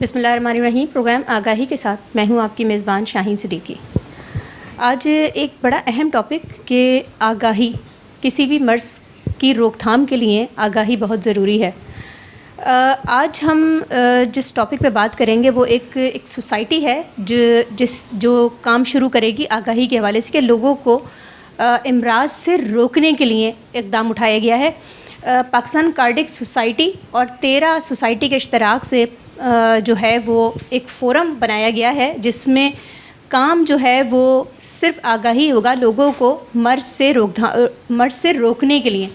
بسم اللہ الرحمن الرحیم. پروگرام آگاہی کے ساتھ میں ہوں آپ کی میزبان شاہین صدیقی. آج ایک بڑا اہم ٹاپک کہ آگاہی، کسی بھی مرض کی روک تھام کے لیے آگاہی بہت ضروری ہے. آج ہم جس ٹاپک پہ بات کریں گے وہ ایک سوسائٹی ہے جو کام شروع کرے گی آگاہی کے حوالے سے کہ لوگوں کو امراض سے روکنے کے لیے اقدام اٹھایا گیا ہے. پاکستان کارڈک سوسائٹی اور 13 سوسائٹی کے اشتراک سے جو ہے وہ ایک فورم بنایا گیا ہے جس میں کام جو ہے وہ صرف آگاہی ہوگا لوگوں کو مرض سے روکنے کے لیے.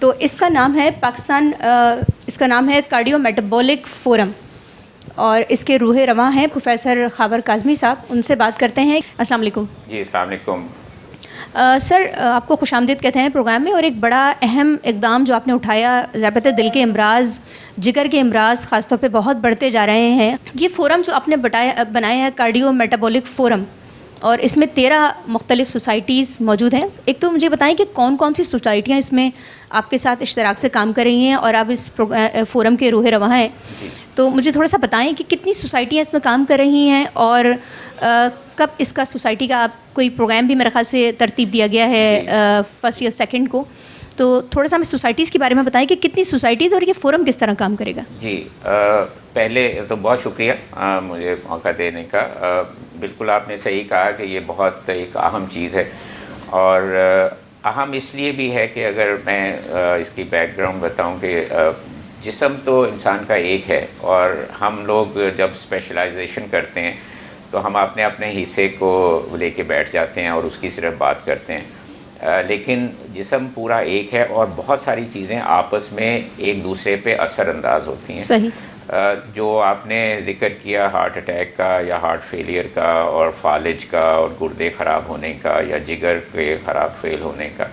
تو اس کا نام ہے کارڈیو میٹابولک فورم اور اس کے روح رواں ہیں پروفیسر خاور کاظمی صاحب. ان سے بات کرتے ہیں. السلام علیکم. جی السلام علیکم. سر آپ کو خوش آمدید کہتے ہیں پروگرام میں. اور ایک بڑا اہم اقدام جو آپ نے اٹھایا، ضربت دل کے امراض، جگر کے امراض خاص طور پہ بہت بڑھتے جا رہے ہیں. یہ فورم جو آپ نے بنایا ہے کارڈیو میٹابولک فورم، اور اس میں 13 مختلف سوسائٹیز موجود ہیں. ایک تو مجھے بتائیں کہ کون کون سی سوسائٹیاں اس میں آپ کے ساتھ اشتراک سے کام کر رہی ہیں اور آپ اس فورم کے روح رواں ہیں. تو مجھے تھوڑا سا بتائیں کہ کتنی سوسائٹیاں اس میں کام کر رہی ہیں اور کب اس کا سوسائٹی کا کوئی پروگرام بھی میرے خیال سے ترتیب دیا گیا ہے فرسٹ یا سیکنڈ کو. تو تھوڑا سا ہمیں سوسائٹیز کے بارے میں بتائیں کہ کتنی سوسائٹیز اور یہ فورم کس طرح کام کرے گا. جی پہلے تو بہت شکریہ مجھے موقع دینے کا. بالکل آپ نے صحیح کہا کہ یہ بہت ایک اہم چیز ہے، اور اہم اس لیے بھی ہے کہ اگر میں اس کی بیک گراؤنڈ بتاؤں کہ جسم تو انسان کا ایک ہے، اور ہم لوگ جب اسپیشلائزیشن کرتے ہیں تو ہم اپنے حصے کو لے کے بیٹھ جاتے ہیں اور اس کی صرف بات کرتے ہیں. لیکن جسم پورا ایک ہے اور بہت ساری چیزیں آپس میں ایک دوسرے پہ اثر انداز ہوتی ہیں. صحیح. جو آپ نے ذکر کیا ہارٹ اٹیک کا یا ہارٹ فیلئر کا اور فالج کا اور گردے خراب ہونے کا یا جگر کے خراب فیل ہونے کا،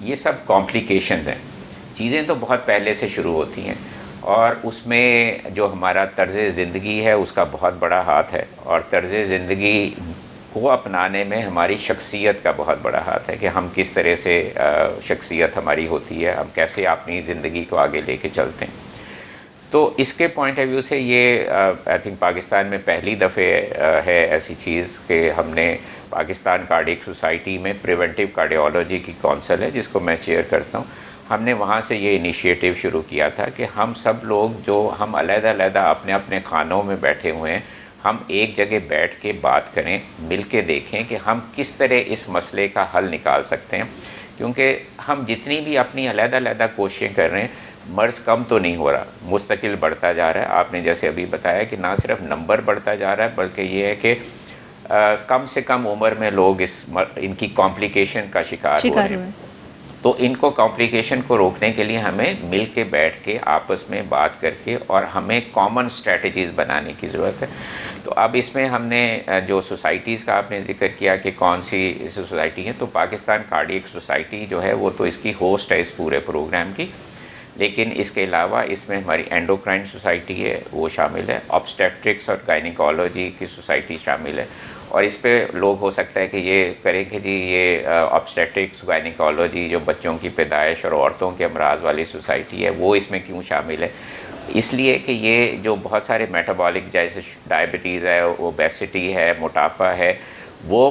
یہ سب کمپلیکیشنز ہیں. چیزیں تو بہت پہلے سے شروع ہوتی ہیں، اور اس میں جو ہمارا طرز زندگی ہے اس کا بہت بڑا ہاتھ ہے، اور طرز زندگی کو اپنانے میں ہماری شخصیت کا بہت بڑا ہاتھ ہے کہ ہم کس طرح سے شخصیت ہماری ہوتی ہے، ہم کیسے اپنی زندگی کو آگے لے کے چلتے ہیں. تو اس کے پوائنٹ آف ویو سے یہ آئی تھنک پاکستان میں پہلی دفعہ ہے ایسی چیز کہ ہم نے پاکستان کارڈک سوسائٹی میں پریونٹیو کارڈیولوجی کی کونسل ہے جس کو میں چیئر کرتا ہوں، ہم نے وہاں سے یہ انیشیٹو شروع کیا تھا کہ ہم سب لوگ جو ہم علیحدہ اپنے اپنے خانوں میں بیٹھے ہوئے ہیں، ہم ایک جگہ بیٹھ کے بات کریں، مل کے دیکھیں کہ ہم کس طرح اس مسئلے کا حل نکال سکتے ہیں. کیونکہ ہم جتنی بھی اپنی علیحدہ کوششیں کر رہے ہیں، مرض کم تو نہیں ہو رہا، مستقل بڑھتا جا رہا ہے. آپ نے جیسے ابھی بتایا کہ نہ صرف نمبر بڑھتا جا رہا ہے بلکہ یہ ہے کہ کم سے کم عمر میں لوگ ان کی کمپلیکیشن کا شکار ہو رہے ہیں. تو ان کو کمپلیکیشن کو روکنے کے لیے ہمیں مل کے بیٹھ کے آپس میں بات کر کے اور ہمیں کامن اسٹریٹجیز بنانے کی ضرورت ہے. تو اب اس میں ہم نے جو سوسائٹیز کا آپ نے ذکر کیا کہ کون سی سوسائٹی ہیں، تو پاکستان کارڈیک سوسائٹی جو ہے وہ تو اس کی ہوسٹ ہے اس پورے پروگرام کی. لیکن اس کے علاوہ اس میں ہماری اینڈوکرائن سوسائٹی ہے وہ شامل ہے، آبسٹیٹرکس اور گائنیکالوجی کی سوسائٹی شامل ہے. اور اس پہ لوگ ہو سکتا ہے کہ یہ کریں کہ جی یہ آبسٹیٹرکس گائنیکالوجی جو بچوں کی پیدائش اور عورتوں کے امراض والی سوسائٹی ہے وہ اس میں کیوں شامل ہے. اس لیے کہ یہ جو بہت سارے میٹابولک جیسے ڈائبٹیز ہے، اوبیسٹی ہے، موٹاپا ہے، وہ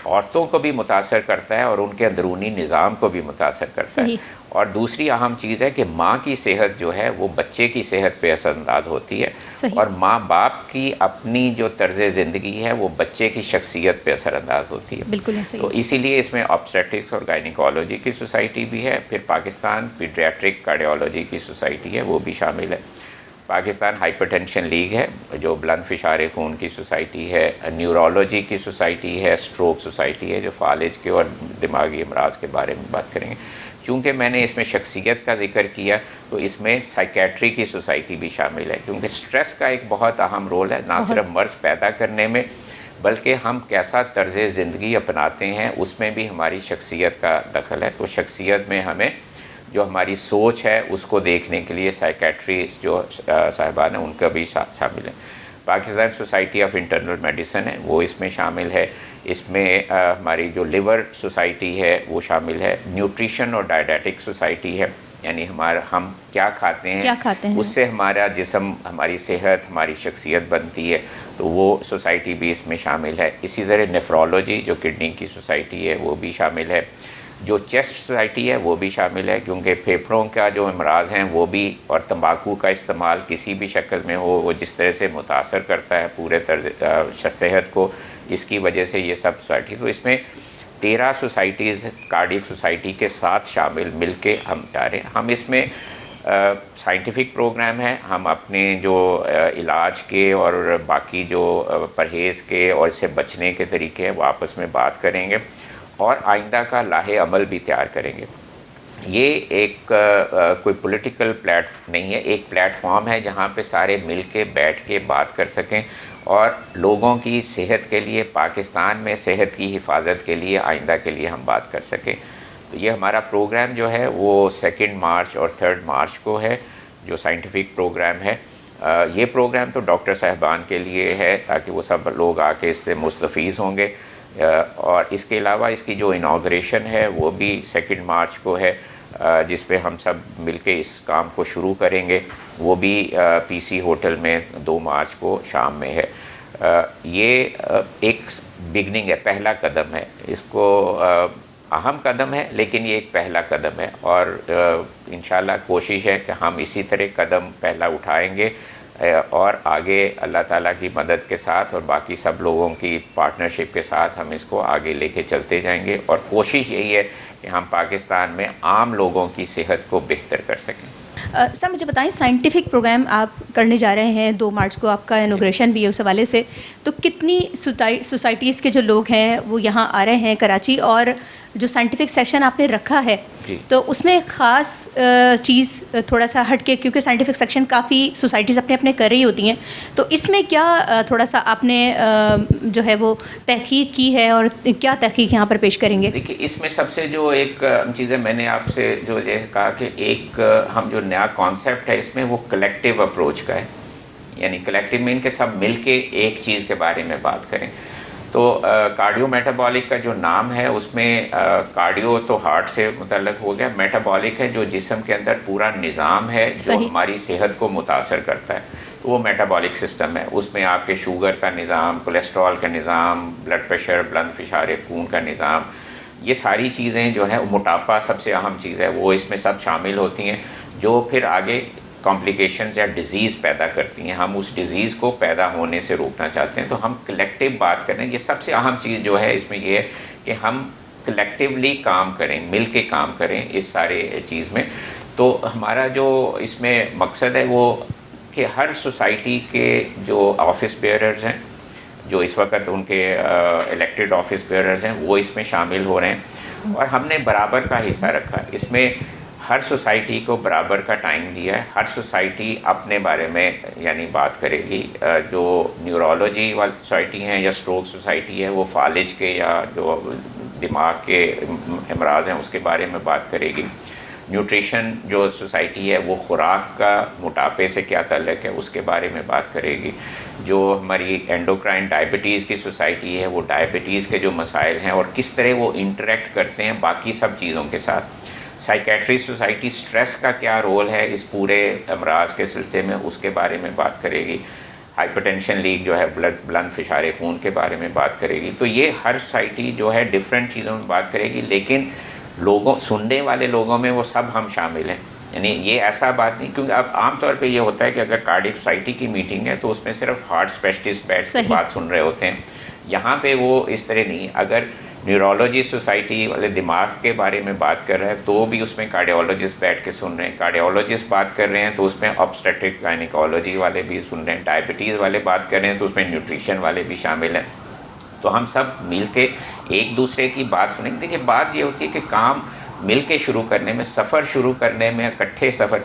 عورتوں کو بھی متاثر کرتا ہے اور ان کے اندرونی نظام کو بھی متاثر کرتا ہے. اور دوسری اہم چیز ہے کہ ماں کی صحت جو ہے وہ بچے کی صحت پہ اثر انداز ہوتی ہے. اور ماں باپ کی اپنی جو طرز زندگی ہے وہ بچے کی شخصیت پہ اثر انداز ہوتی ہے. بالکل. تو اسی لیے اس میں آبسٹیٹرکس اور گائنیکالوجی کی سوسائٹی بھی ہے، پھر پاکستان پیڈیاٹرک کارڈیولوجی کی سوسائٹی ہے وہ بھی شامل ہے. پاکستان ہائپر ٹینشن لیگ ہے جو بلند فشار خون کی سوسائٹی ہے، نیورولوجی کی سوسائٹی ہے، اسٹروک سوسائٹی ہے جو فالج کے اور دماغی امراض کے بارے میں بات کریں گے. چونکہ میں نے اس میں شخصیت کا ذکر کیا تو اس میں سائیکیٹری کی سوسائٹی بھی شامل ہے، کیونکہ سٹریس کا ایک بہت اہم رول ہے نہ صرف مرض پیدا کرنے میں بلکہ ہم کیسا طرز زندگی اپناتے ہیں اس میں بھی ہماری شخصیت کا دخل ہے. تو شخصیت میں ہمیں جو ہماری سوچ ہے اس کو دیکھنے کے لیے سائیکیٹرسٹ جو صاحبان ہیں ان کا بھی شامل ہے. Pakistan society of internal medicine ہے وہ اس میں شامل ہے. اس میں ہماری جو لیور سوسائٹی ہے وہ شامل ہے. نیوٹریشن اور ڈائٹیٹک سوسائٹی ہے یعنی ہم کیا کھاتے ہیں اس سے ہمارا جسم، ہماری صحت، ہماری شخصیت بنتی ہے، تو وہ سوسائٹی بھی اس میں شامل ہے. اسی طرح نیفرولوجی جو کڈنی کی سوسائٹی ہے وہ بھی شامل ہے، جو چیسٹ سوسائٹی ہے وہ بھی شامل ہے، کیونکہ پھیپھڑوں کا جو امراض ہیں وہ بھی، اور تمباکو کا استعمال کسی بھی شکل میں ہو، وہ جس طرح سے متاثر کرتا ہے پورے طرز صحت کو، اس کی وجہ سے یہ سب سوسائٹی. تو اس میں 13 سوسائٹیز کارڈیک سوسائٹی کے ساتھ شامل مل کے ہم جا رہے ہیں. ہم اس میں سائنٹیفک پروگرام ہے، ہم اپنے جو علاج کے اور باقی جو پرہیز کے اور اس سے بچنے کے طریقے ہیں وہ آپس میں بات کریں گے، اور آئندہ کا لاہے عمل بھی تیار کریں گے. یہ ایک کوئی پولیٹیکل نہیں ہے، ایک پلیٹ فارم ہے جہاں پہ سارے مل کے بیٹھ کے بات کر سکیں اور لوگوں کی صحت کے لیے، پاکستان میں صحت کی حفاظت کے لیے، آئندہ کے لیے ہم بات کر سکیں. تو یہ ہمارا پروگرام جو ہے وہ 2 مارچ اور 3 مارچ کو ہے، جو سائنٹیفک پروگرام ہے. یہ پروگرام تو ڈاکٹر صاحبان کے لیے ہے تاکہ وہ سب لوگ آ کے اس سے مستفیض ہوں گے، اور اس کے علاوہ اس کی جو انوگریشن ہے وہ بھی 2 مارچ کو ہے، جس پہ ہم سب مل کے اس کام کو شروع کریں گے. وہ بھی پی سی ہوٹل میں 2 مارچ کو شام میں ہے. یہ ایک بگننگ ہے، پہلا قدم ہے. اس کو اہم قدم ہے لیکن یہ ایک پہلا قدم ہے، اور انشاءاللہ کوشش ہے کہ ہم اسی طرح قدم پہلا اٹھائیں گے، اور آگے اللہ تعالیٰ کی مدد کے ساتھ اور باقی سب لوگوں کی پارٹنرشپ کے ساتھ ہم اس کو آگے لے کے چلتے جائیں گے. اور کوشش یہی ہے کہ ہم پاکستان میں عام لوگوں کی صحت کو بہتر کر سکیں. سر مجھے بتائیں، سائنٹیفک پروگرام آپ کرنے جا رہے ہیں، 2 مارچ کو آپ کا انوگریشن بھی ہے، اس حوالے سے تو کتنی سوسائٹیز کے جو لوگ ہیں وہ یہاں آ رہے ہیں کراچی، اور جو سائنٹیفک سیشن آپ نے رکھا ہے تو اس میں خاص چیز تھوڑا سا ہٹ کے، کیونکہ سائنٹیفک سیکشن کافی سوسائٹیز اپنے کر رہی ہوتی ہیں، تو اس میں کیا تھوڑا سا آپ نے جو ہے وہ تحقیق کی ہے، اور کیا تحقیق یہاں پر پیش کریں گے؟ دیکھیے، اس میں سب سے جو ایک چیز ہے، میں نے آپ سے جو یہ کہا کہ ایک ہم جو نیا کانسیپٹ ہے اس میں وہ کلیکٹیو اپروچ کا ہے، یعنی کلیکٹیو مین کے سب مل کے ایک چیز کے بارے میں بات کریں. تو کارڈیو میٹابولک کا جو نام ہے اس میں کارڈیو تو ہارٹ سے متعلق ہو گیا، میٹابولک ہے جو جسم کے اندر پورا نظام ہے جو ہماری صحت کو متاثر کرتا ہے، تو وہ میٹابولک سسٹم ہے. اس میں آپ کے شوگر کا نظام، کولیسٹرول کا نظام، بلڈ پریشر، بلند فشار خون کا نظام، یہ ساری چیزیں جو ہیں، موٹاپا سب سے اہم چیز ہے، وہ اس میں سب شامل ہوتی ہیں، جو پھر آگے کمپلیکیشنز یا ڈیزیز پیدا کرتی ہیں. ہم اس ڈیزیز کو پیدا ہونے سے روکنا چاہتے ہیں، تو ہم کلیکٹیو بات کریں. یہ سب سے اہم چیز جو ہے اس میں یہ ہے کہ ہم کلیکٹیولی کام کریں، مل کے کام کریں اس سارے چیز میں. تو ہمارا جو اس میں مقصد ہے وہ کہ ہر سوسائٹی کے جو آفس بیئررز ہیں، جو اس وقت ان کے الیکٹڈ آفس بیئررز ہیں، وہ اس میں شامل ہو رہے ہیں، اور ہم نے برابر کا حصہ رکھا. اس میں ہر سوسائٹی کو برابر کا ٹائم دیا ہے. ہر سوسائٹی اپنے بارے میں یعنی بات کرے گی. جو نیورولوجی والی سوسائٹی ہیں یا سٹروک سوسائٹی ہے وہ فالج کے یا جو دماغ کے امراض ہیں اس کے بارے میں بات کرے گی. نیوٹریشن جو سوسائٹی ہے وہ خوراک کا موٹاپے سے کیا تعلق ہے اس کے بارے میں بات کرے گی. جو ہماری اینڈوکرائن ڈائبٹیز کی سوسائٹی ہے وہ ڈائبٹیز کے جو مسائل ہیں اور کس طرح وہ انٹریکٹ کرتے ہیں باقی سب چیزوں کے ساتھ. سائیکیٹری سوسائٹی اسٹریس کا کیا رول ہے اس پورے امراض کے سلسلے میں، اس کے بارے میں بات کرے گی. ہائپر ٹینشن لیگ جو ہے بلند فشار خون کے بارے میں بات کرے گی. تو یہ ہر سوسائٹی جو ہے ڈفرینٹ چیزوں میں بات کرے گی، لیکن لوگوں، سننے والے لوگوں میں وہ سب ہم شامل ہیں. یعنی یہ ایسا بات نہیں، کیونکہ اب عام طور پہ یہ ہوتا ہے کہ اگر کارڈیک سوسائٹی کی میٹنگ ہے تو اس میں صرف ہارٹ اسپیشلسٹ بیٹھ کے بات سن رہے ہوتے ہیں. یہاں پہ وہ اس طرح نہیں. اگر نیورولوجی سوسائٹی والے دماغ کے بارے میں بات کر رہے ہیں تو بھی اس میں کارڈیولوجسٹ بیٹھ کے سن رہے ہیں. کارڈیولوجسٹ بات کر رہے ہیں تو اس میں آبسٹیٹرک گائنیکالوجی والے بھی سن رہے ہیں. ڈائبٹیز والے بات کر رہے ہیں تو اس میں نیوٹریشن والے بھی شامل ہیں. تو ہم سب مل کے ایک دوسرے کی بات سنیں. دیکھیے، بات یہ ہوتی ہے کہ کام مل کے شروع کرنے میں، سفر شروع کرنے میں، اکٹھے سفر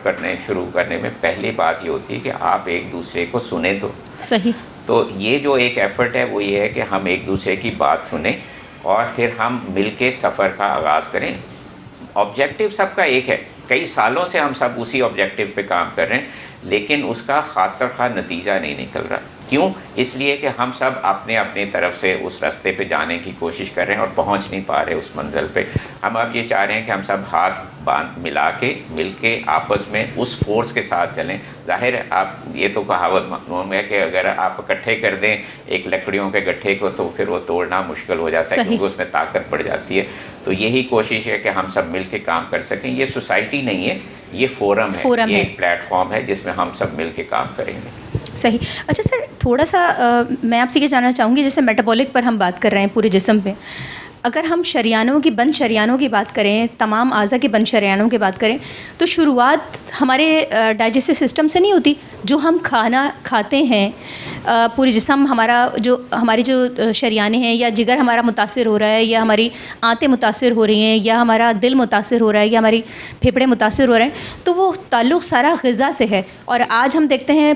شروع کرنے میں پہلی بات یہ ہوتی ہے کہ آپ ایک دوسرے کو سنیں. تو صحیح. تو یہ جو ایک ایفرٹ ہے وہ یہ ہے کہ ہم ایک دوسرے کی بات سنیں اور پھر ہم مل کے سفر کا آغاز کریں. آبجیکٹیو سب کا ایک ہے، کئی سالوں سے ہم سب اسی آبجیکٹیو پہ کام کر رہے ہیں، لیکن اس کا خاطر خواہ نتیجہ نہیں نکل رہا. کیوں؟ اس لیے کہ ہم سب اپنی طرف سے اس راستے پہ جانے کی کوشش کر رہے ہیں اور پہنچ نہیں پا رہے اس منزل پہ. ہم اب یہ چاہ رہے ہیں کہ ہم سب ہاتھ مل کے آپس میں اس فورس کے ساتھ چلیں. ظاہر آپ یہ تو کہاوت مقنون ہے کہ اگر آپ اکٹھے کر دیں ایک لکڑیوں کے گٹھے کو تو پھر وہ توڑنا مشکل ہو جاتا ہے کیونکہ اس میں طاقت پڑ جاتی ہے. تو یہی کوشش ہے کہ ہم سب مل کے کام کر سکیں. یہ سوسائٹی نہیں ہے, یہ فورم ہے, یہ ایک پلیٹ فارم ہے جس میں ہم سب مل کے کام کریں گے. صحیح. اچھا سر, تھوڑا سا میں آپ سے یہ جاننا چاہوں گی, جیسے میٹابولک پر ہم بات کر رہے ہیں پورے جسم پہ, اگر ہم شریانوں کی بند شریانوں کی بات کریں, تمام اعضاء کے بند شریانوں کی بات کریں, تو شروعات ہمارے ڈائجسٹو سسٹم سے نہیں ہوتی. جو ہم کھانا کھاتے ہیں پورے جسم ہماری جو شریانیں ہیں, یا جگر ہمارا متاثر ہو رہا ہے, یا ہماری آنتیں متاثر ہو رہی ہیں, یا ہمارا دل متاثر ہو رہا ہے, یا ہماری پھیپھڑے متاثر ہو رہے ہیں, تو وہ تعلق سارا غذا سے ہے. اور آج ہم دیکھتے ہیں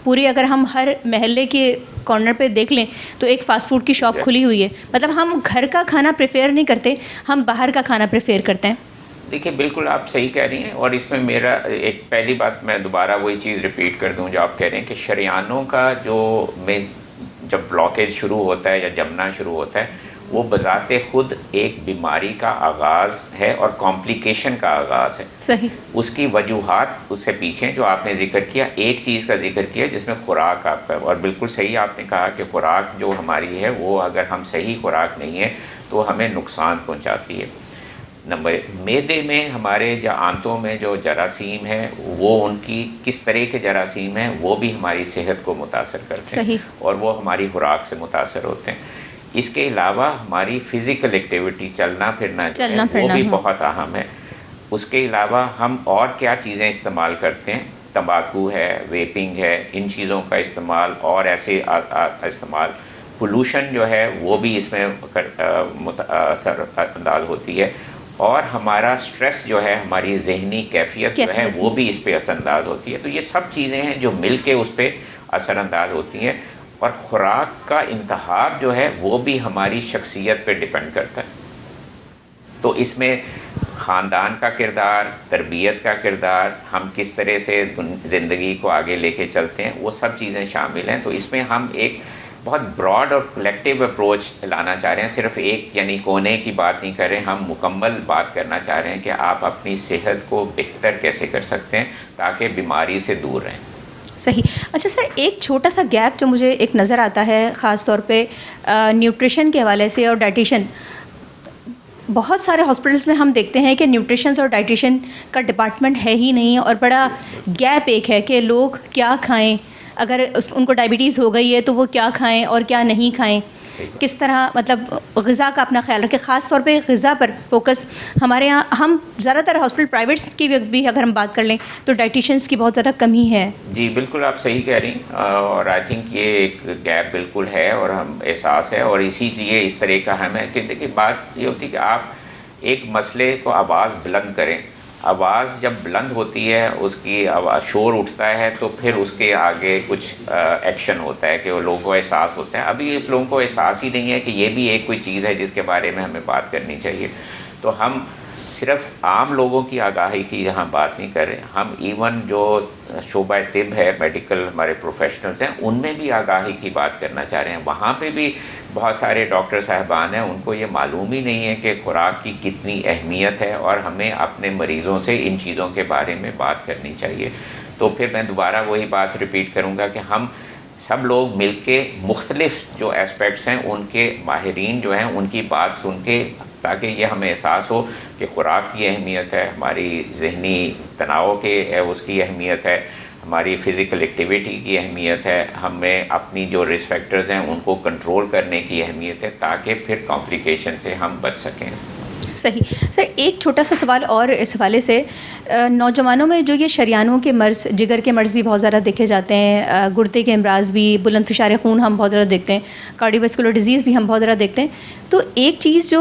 پوری, اگر ہم ہر محلے کے کارنر پہ دیکھ لیں تو ایک فاسٹ فوڈ کی شاپ کھلی ہوئی ہے. مطلب ہم گھر کا کھانا پریفیئر نہیں کرتے, ہم باہر کا کھانا پریفیئر کرتے ہیں. دیکھیے بالکل آپ صحیح کہہ رہی ہیں, اور اس میں میرا ایک پہلی بات میں دوبارہ وہی چیز ریپیٹ کر دوں جو آپ کہہ رہے ہیں کہ شریانوں کا جب بلاکیج شروع ہوتا ہے یا جمنا شروع ہوتا ہے, وہ بذات خود ایک بیماری کا آغاز ہے اور کمپلیکیشن کا آغاز ہے. صحیح. اس کی وجوہات اس سے پیچھے جو آپ نے ذکر کیا, ایک چیز کا ذکر کیا جس میں خوراک آپ کا, اور بالکل صحیح آپ نے کہا کہ خوراک جو ہماری ہے وہ اگر ہم صحیح خوراک نہیں ہے تو ہمیں نقصان پہنچاتی ہے. نمبر معدے میں ہمارے آنتوں میں جو جراثیم ہیں وہ ان کی کس طرح کے جراثیم ہیں وہ بھی ہماری صحت کو متاثر کرتے ہیں, اور وہ ہماری خوراک سے متاثر ہوتے ہیں. اس کے علاوہ ہماری فزیکل ایکٹیویٹی, چلنا پھرنا وہ بھی بہت اہم ہے. اس کے علاوہ ہم اور کیا چیزیں استعمال کرتے ہیں, تمباکو ہے, ویپنگ ہے, ان چیزوں کا استعمال, اور ایسے استعمال, پولوشن جو ہے وہ بھی اس میں اثر انداز ہوتی ہے, اور ہمارا سٹریس جو ہے, ہماری ذہنی کیفیت جو ہے وہ بھی اس پہ اثر انداز ہوتی ہے. تو یہ سب چیزیں ہیں جو مل کے اس پہ اثر انداز ہوتی ہیں, اور خوراک کا انتخاب جو ہے وہ بھی ہماری شخصیت پہ ڈیپینڈ کرتا ہے. تو اس میں خاندان کا کردار, تربیت کا کردار, ہم کس طرح سے زندگی کو آگے لے کے چلتے ہیں, وہ سب چیزیں شامل ہیں. تو اس میں ہم ایک بہت براڈ اور کلیکٹیو اپروچ لانا چاہ رہے ہیں, صرف ایک یعنی کونے کی بات نہیں کر رہے, ہم مکمل بات کرنا چاہ رہے ہیں کہ آپ اپنی صحت کو بہتر کیسے کر سکتے ہیں تاکہ بیماری سے دور رہیں. صحیح. اچھا سر, ایک چھوٹا سا گیپ جو مجھے ایک نظر آتا ہے خاص طور پہ نیوٹریشن کے حوالے سے اور ڈائٹیشن, بہت سارے ہاسپٹلس میں ہم دیکھتے ہیں کہ نیوٹریشنز اور ڈائٹیشن کا ڈپارٹمنٹ ہے ہی نہیں, اور بڑا گیپ ایک ہے کہ لوگ کیا کھائیں, اگر ان کو ڈائبٹیز ہو گئی ہے تو وہ کیا کھائیں اور کیا نہیں کھائیں, کس طرح مطلب غذا کا اپنا خیال رکھیں. خاص طور پہ غذا پر فوکس ہمارے یہاں, ہم زیادہ تر ہاسپٹل پرائیویٹس کی بھی اگر ہم بات کر لیں تو ڈائٹیشنس کی بہت زیادہ کمی ہے. جی بالکل آپ صحیح کہہ رہی ہیں, اور آئی تھنک یہ ایک گیپ بالکل ہے اور ہم احساس ہے, اور اسی لیے اس طرح کا ہمیں کہ دیکھیے بات یہ ہوتی ہے کہ آپ ایک مسئلے کو آواز بلند کریں. آواز جب بلند ہوتی ہے, اس کی آواز شور اٹھتا ہے, تو پھر اس کے آگے کچھ ایکشن ہوتا ہے کہ وہ لوگوں کو احساس ہوتا ہے. ابھی اس لوگوں کو احساس ہی نہیں ہے کہ یہ بھی ایک کوئی چیز ہے جس کے بارے میں ہمیں بات کرنی چاہیے. تو ہم صرف عام لوگوں کی آگاہی کی یہاں بات نہیں کر رہے, ہم ایون جو شعبہ طب ہے, میڈیکل ہمارے پروفیشنلز ہیں, ان میں بھی آگاہی کی بات کرنا چاہ رہے ہیں. وہاں پہ بھی بہت سارے ڈاکٹر صاحبان ہیں, ان کو یہ معلوم ہی نہیں ہے کہ خوراک کی کتنی اہمیت ہے, اور ہمیں اپنے مریضوں سے ان چیزوں کے بارے میں بات کرنی چاہیے. تو پھر میں دوبارہ وہی بات ریپیٹ کروں گا کہ ہم سب لوگ مل کے مختلف جو اسپیکٹس ہیں ان کے ماہرین جو ہیں ان کی بات سن کے, تاکہ یہ ہمیں احساس ہو کہ خوراک کی اہمیت ہے, ہماری ذہنی تناؤ کے اس کی اہمیت ہے, ہماری فزیکل ایکٹیویٹی کی اہمیت ہے, ہمیں اپنی جو رسک فیکٹرز ہیں ان کو کنٹرول کرنے کی اہمیت ہے, تاکہ پھر کمپلیکیشن سے ہم بچ سکیں. صحیح. سر ایک چھوٹا سا سوال اور اس حوالے سے, نوجوانوں میں جو یہ شریانوں کے مرض, جگر کے مرض بھی بہت زیادہ دیکھے جاتے ہیں, گردے کے امراض بھی, بلند فشار خون ہم بہت زیادہ دیکھتے ہیں, کارڈیو ویسکولر ڈیزیز بھی ہم بہت زیادہ دیکھتے ہیں. تو ایک چیز جو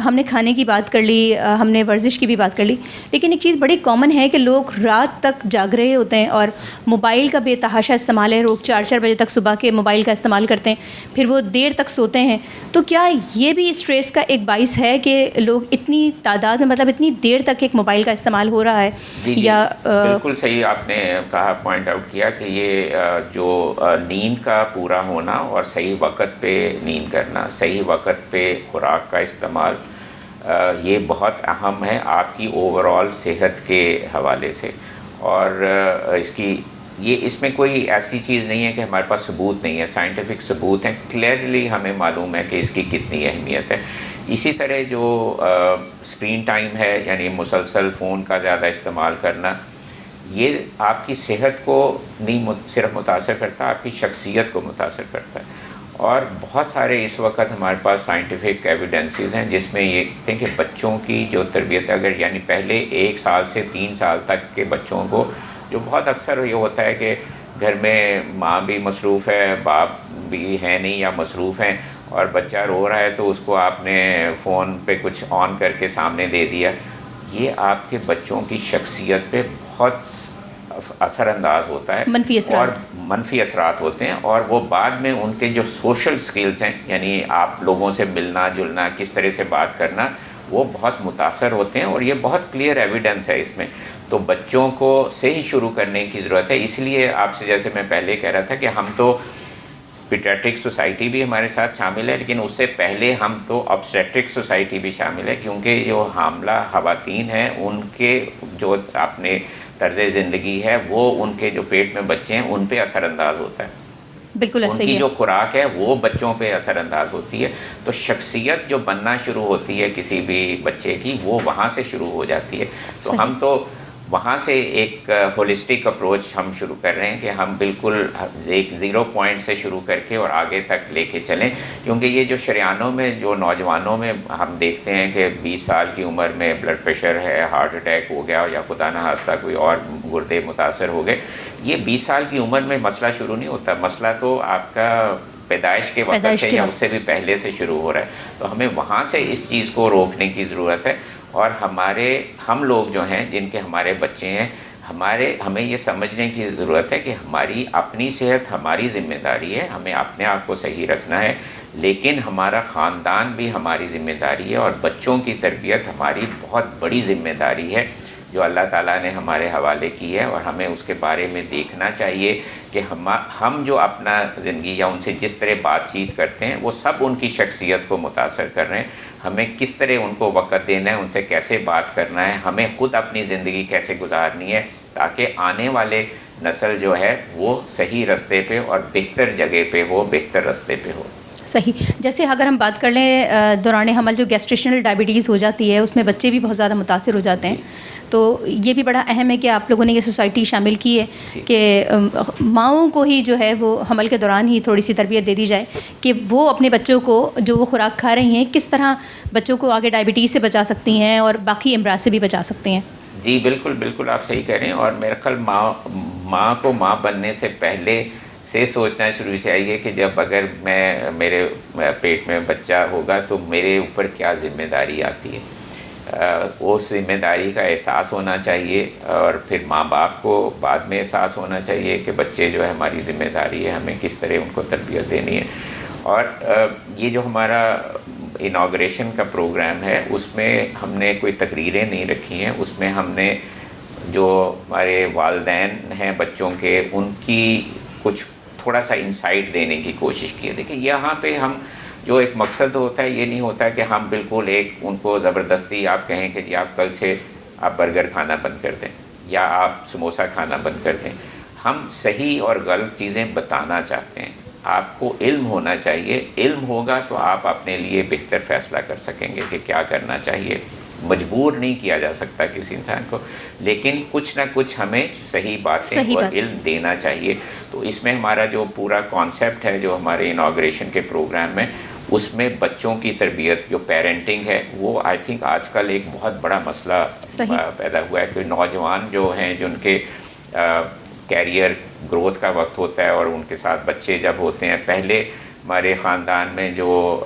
ہم نے کھانے کی بات کر لی, ہم نے ورزش کی بھی بات کر لی, لیکن ایک چیز بڑی کامن ہے کہ لوگ رات تک جاگ رہے ہوتے ہیں اور موبائل کا بے تحاشا استعمال ہے. لوگ 4 بجے تک صبح کے موبائل کا استعمال کرتے ہیں, پھر وہ دیر تک سوتے ہیں. تو کیا یہ بھی اسٹریس کا ایک باعث ہے کہ لوگ اتنی تعداد میں, مطلب اتنی دیر تک ایک موبائل کا استعمال ہو رہا رہا ہے جی یا بالکل صحیح آپ نے کہا، پوائنٹ آؤٹ کیا کہ یہ جو نیند کا پورا ہونا اور صحیح وقت پہ نیند کرنا، صحیح وقت پہ خوراک کا استعمال، یہ بہت اہم ہے آپ کی اوور آل صحت کے حوالے سے. اور اس میں کوئی ایسی چیز نہیں ہے کہ ہمارے پاس ثبوت نہیں ہے، سائنٹیفک ثبوت ہیں، کلیئرلی ہمیں معلوم ہے کہ اس کی کتنی اہمیت ہے. اسی طرح جو اسکرین ٹائم ہے، یعنی مسلسل فون کا زیادہ استعمال کرنا، یہ آپ کی صحت کو نہیں صرف متاثر کرتا، آپ کی شخصیت کو متاثر کرتا ہے. اور بہت سارے اس وقت ہمارے پاس سائنٹیفک ایویڈنسز ہیں جس میں یہ کہتے ہیں کہ بچوں کی جو تربیت، اگر یعنی پہلے 1 سال سے 3 سال تک کے بچوں کو، جو بہت اکثر یہ ہوتا ہے کہ گھر میں ماں بھی مصروف ہے، باپ بھی ہے نہیں یا مصروف ہیں، اور بچہ رو رہا ہے تو اس کو آپ نے فون پہ کچھ آن کر کے سامنے دے دیا، یہ آپ کے بچوں کی شخصیت پہ بہت اثر انداز ہوتا ہے، منفی اثرات، اور منفی اثرات ہوتے ہیں. اور وہ بعد میں ان کے جو سوشل سکلز ہیں، یعنی آپ لوگوں سے ملنا جلنا، کس طرح سے بات کرنا، وہ بہت متاثر ہوتے ہیں. اور یہ بہت کلیئر ایویڈنس ہے اس میں. تو بچوں کو سے ہی شروع کرنے کی ضرورت ہے. اس لیے آپ سے جیسے میں پہلے کہہ رہا تھا کہ ہم تو پیڈیاٹرک سوسائٹی بھی ہمارے ساتھ شامل ہے، لیکن اس سے پہلے ہم تو آبسٹیٹرک سوسائٹی بھی شامل ہے، کیونکہ جو حاملہ خواتین ہیں ان کے جو اپنے طرز زندگی ہے وہ ان کے جو پیٹ میں بچے ہیں ان پہ اثر انداز ہوتا ہے. بالکل ان ایسا کی ہی ہے. جو خوراک ہے وہ بچوں پہ اثر انداز ہوتی ہے. تو شخصیت جو بننا شروع ہوتی ہے کسی بھی بچے کی، وہ وہاں سے شروع ہو جاتی ہے. تو صحیح. ہم تو وہاں سے ایک ہولسٹک اپروچ ہم شروع کر رہے ہیں کہ ہم بالکل ایک 0 پوائنٹ سے شروع کر کے اور آگے تک لے کے چلیں. کیونکہ یہ جو شریانوں میں جو نوجوانوں میں ہم دیکھتے ہیں کہ 20 سال کی عمر میں بلڈ پریشر ہے، ہارٹ اٹیک ہو گیا، یا خدا نہ خواستہ کوئی اور گردے متاثر ہو گئے، یہ 20 سال کی عمر میں مسئلہ شروع نہیں ہوتا. مسئلہ تو آپ کا پیدائش کے وقت سے یا اس سے بھی پہلے سے شروع ہو رہا ہے. تو ہمیں وہاں سے اس چیز کو روکنے کی ضرورت ہے. اور ہم لوگ جو ہیں جن کے ہمارے بچے ہیں، ہمیں یہ سمجھنے کی ضرورت ہے کہ ہماری اپنی صحت ہماری ذمہ داری ہے، ہمیں اپنے آپ کو صحیح رکھنا ہے، لیکن ہمارا خاندان بھی ہماری ذمہ داری ہے، اور بچوں کی تربیت ہماری بہت بڑی ذمہ داری ہے جو اللہ تعالیٰ نے ہمارے حوالے کی ہے. اور ہمیں اس کے بارے میں دیکھنا چاہیے کہ ہم جو اپنا زندگی یا ان سے جس طرح بات چیت کرتے ہیں وہ سب ان کی شخصیت کو متاثر کر رہے ہیں. ہمیں کس طرح ان کو وقت دینا ہے، ان سے کیسے بات کرنا ہے، ہمیں خود اپنی زندگی کیسے گزارنی ہے، تاکہ آنے والے نسل جو ہے وہ صحیح رستے پہ اور بہتر جگہ پہ ہو، بہتر رستے پہ ہو. صحیح. جیسے اگر ہم بات کر لیں دوران حمل جو گیسٹریشنل ڈائبٹیز ہو جاتی ہے، اس میں بچے بھی بہت زیادہ متاثر ہو جاتے ہیں. تو یہ بھی بڑا اہم ہے کہ آپ لوگوں نے یہ سوسائٹی شامل کی ہے کہ ماؤں کو ہی جو ہے وہ حمل کے دوران ہی تھوڑی سی تربیت دے دی جائے کہ وہ اپنے بچوں کو جو وہ خوراک کھا رہی ہیں کس طرح بچوں کو آگے ڈائبٹیز سے بچا سکتی ہیں اور باقی امراض سے بھی بچا سکتی ہیں. جی بالکل آپ صحیح کہہ رہے ہیں. اور میرے خیال ماں کو ماں بننے سے پہلے سے سوچنا شروع چاہیے کہ جب اگر میرے پیٹ میں بچہ ہوگا تو میرے اوپر کیا ذمہ داری آتی ہے. اس ذمہ داری کا احساس ہونا چاہیے، اور پھر ماں باپ کو بعد میں احساس ہونا چاہیے کہ بچے جو ہے ہماری ذمہ داری ہے، ہمیں کس طرح ان کو تربیت دینی ہے. اور یہ جو ہمارا انوگریشن کا پروگرام ہے اس میں ہم نے کوئی تقریریں نہیں رکھی ہیں، اس میں ہم نے جو ہمارے والدین ہیں بچوں کے، ان کی کچھ تھوڑا سا انسائٹ دینے کی کوشش کی ہے. دیکھیں یہاں پہ ہم جو ایک مقصد ہوتا ہے، یہ نہیں ہوتا کہ ہم بالکل ان کو زبردستی آپ کہیں کہ جی آپ کل سے آپ برگر کھانا بند کر دیں یا آپ سموسا کھانا بند کر دیں. ہم صحیح اور غلط چیزیں بتانا چاہتے ہیں. آپ کو علم ہونا چاہیے، علم ہوگا تو آپ اپنے لیے بہتر فیصلہ کر سکیں گے کہ کیا کرنا چاہیے. مجبور نہیں کیا جا سکتا کسی انسان کو، لیکن کچھ نہ کچھ ہمیں صحیح باتیں اور علم دینا چاہیے. تو اس میں ہمارا جو پورا کانسیپٹ ہے جو ہمارے انوگریشن کے پروگرام میں، اس میں بچوں کی تربیت جو پیرنٹنگ ہے وہ آئی تھنک آج کل ایک بہت بڑا مسئلہ پیدا ہوا ہے. کہ نوجوان جو ہیں جن کے کیریئر گروتھ کا وقت ہوتا ہے اور ان کے ساتھ بچے جب ہوتے ہیں، پہلے ہمارے خاندان میں جو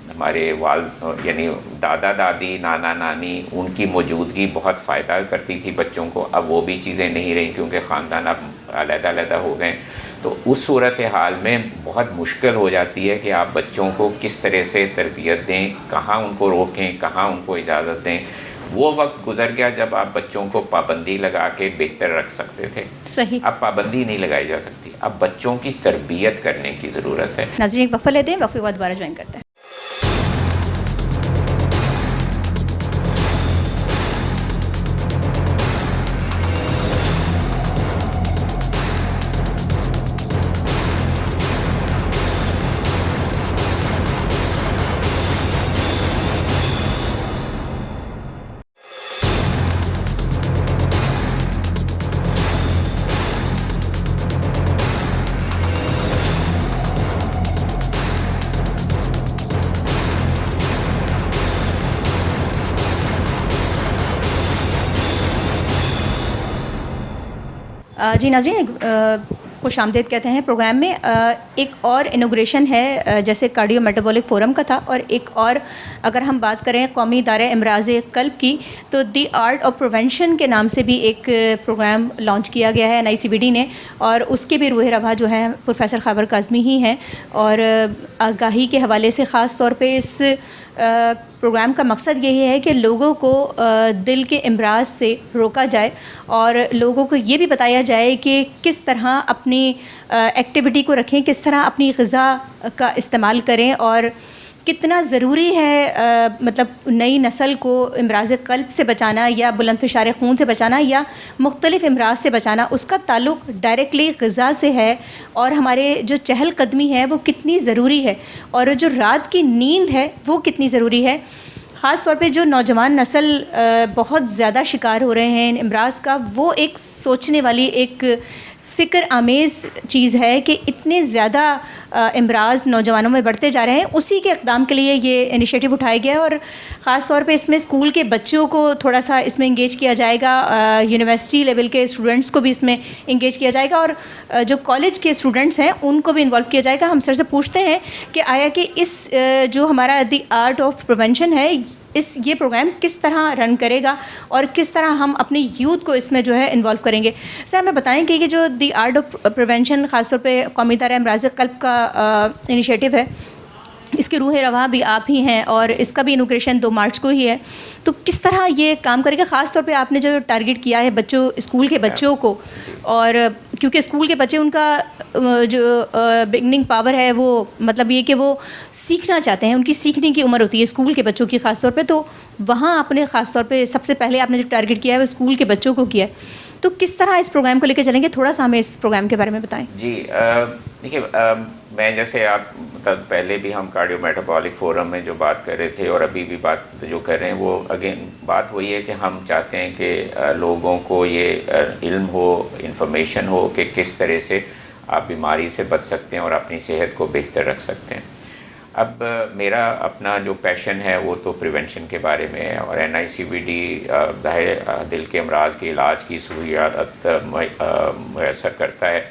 ہمارے والد یعنی دادا دادی نانا نانی، ان کی موجودگی بہت فائدہ کرتی تھی بچوں کو. اب وہ بھی چیزیں نہیں رہیں کیونکہ خاندان اب علیحدہ علیحدہ ہو گئے. تو اس صورت حال میں بہت مشکل ہو جاتی ہے کہ آپ بچوں کو کس طرح سے تربیت دیں، کہاں ان کو روکیں، کہاں ان کو اجازت دیں. وہ وقت گزر گیا جب آپ بچوں کو پابندی لگا کے بہتر رکھ سکتے تھے. صحیح. اب پابندی نہیں لگائی جا سکتی, اب بچوں کی تربیت کرنے کی ضرورت ہے. ناظرین ایک وقفہ لیتے ہیں, وقفے کے بعد دوبارہ جوائن کرتے ہیں. جی ناظرین خوش آمدید کہتے ہیں پروگرام میں. ایک اور انوگریشن ہے جیسے کارڈیو میٹابولک فورم کا تھا, اور ایک اور اگر ہم بات کریں قومی ادارہ امراض قلب کی, تو دی آرٹ آف پریونشن کے نام سے بھی ایک پروگرام لانچ کیا گیا ہے NICVD نے, اور اس کے بھی روح رواں جو ہے پروفیسر خیبر کاظمی ہی ہیں. اور آگاہی کے حوالے سے خاص طور پہ اس پروگرام کا مقصد یہی ہے کہ لوگوں کو دل کے امراض سے روکا جائے, اور لوگوں کو یہ بھی بتایا جائے کہ کس طرح اپنی ایکٹیویٹی کو رکھیں, کس طرح اپنی غذا کا استعمال کریں, اور کتنا ضروری ہے مطلب نئی نسل کو امراض قلب سے بچانا یا بلند فشار خون سے بچانا یا مختلف امراض سے بچانا. اس کا تعلق ڈائریکٹلی غذا سے ہے, اور ہمارے جو چہل قدمی ہے وہ کتنی ضروری ہے, اور جو رات کی نیند ہے وہ کتنی ضروری ہے. خاص طور پہ جو نوجوان نسل بہت زیادہ شکار ہو رہے ہیں امراض کا, وہ ایک سوچنے والی ایک فکر آمیز چیز ہے کہ اتنے زیادہ امراض نوجوانوں میں بڑھتے جا رہے ہیں. اسی کے اقدام کے لیے یہ انیشیٹو اٹھایا گیا ہے, اور خاص طور پہ اس میں اسکول کے بچوں کو تھوڑا سا اس میں انگیج کیا جائے گا, یونیورسٹی لیول کے اسٹوڈنٹس کو بھی اس میں انگیج کیا جائے گا, اور جو کالج کے اسٹوڈنٹس ہیں ان کو بھی انوالو کیا جائے گا. ہم سر سے پوچھتے ہیں کہ آیا کہ اس جو ہمارا دی آرٹ آف پریونشن ہے یہ پروگرام کس طرح رن کرے گا, اور کس طرح ہم اپنے یوتھ کو اس میں جو ہے انوالو کریں گے. سر ہمیں بتائیں کہ یہ جو دی آرٹ آف پریونشن خاص طور پہ قومی ادارہ امراض قلب کا انیشیٹو ہے, اس کے روح رواں بھی آپ ہی ہیں, اور اس کا بھی انوگریشن 2 مارچ کو ہی ہے, تو کس طرح یہ کام کرے گا؟ خاص طور پہ آپ نے جو ٹارگیٹ کیا ہے بچوں, اسکول کے بچوں کو, اور کیونکہ اسکول کے بچے ان کا جو بگننگ پاور ہے وہ مطلب یہ کہ وہ سیکھنا چاہتے ہیں, ان کی سیکھنے کی عمر ہوتی ہے اسکول کے بچوں کی خاص طور پہ, تو وہاں آپ نے خاص طور پہ سب سے پہلے آپ نے جو ٹارگیٹ کیا ہے وہ اسکول کے بچوں کو کیا ہے, تو کس طرح اس پروگرام کو لے کے چلیں گے؟ تھوڑا سا ہمیں اس پروگرام کے بارے میں بتائیں. جی دیکھیے, میں جیسے آپ پہلے بھی ہم کارڈیو میٹابولک فورم میں جو بات کر رہے تھے اور ابھی بھی بات جو کر رہے ہیں, وہ اگین بات وہی ہے کہ ہم چاہتے ہیں کہ لوگوں کو یہ علم ہو, انفارمیشن ہو کہ کس طرح سے آپ بیماری سے بچ سکتے ہیں اور اپنی صحت کو بہتر رکھ سکتے ہیں. اب میرا اپنا جو پیشن ہے وہ تو پریونشن کے بارے میں ہے, اور NICVD دل کے امراض کے علاج کی سہولیات میسر کرتا ہے.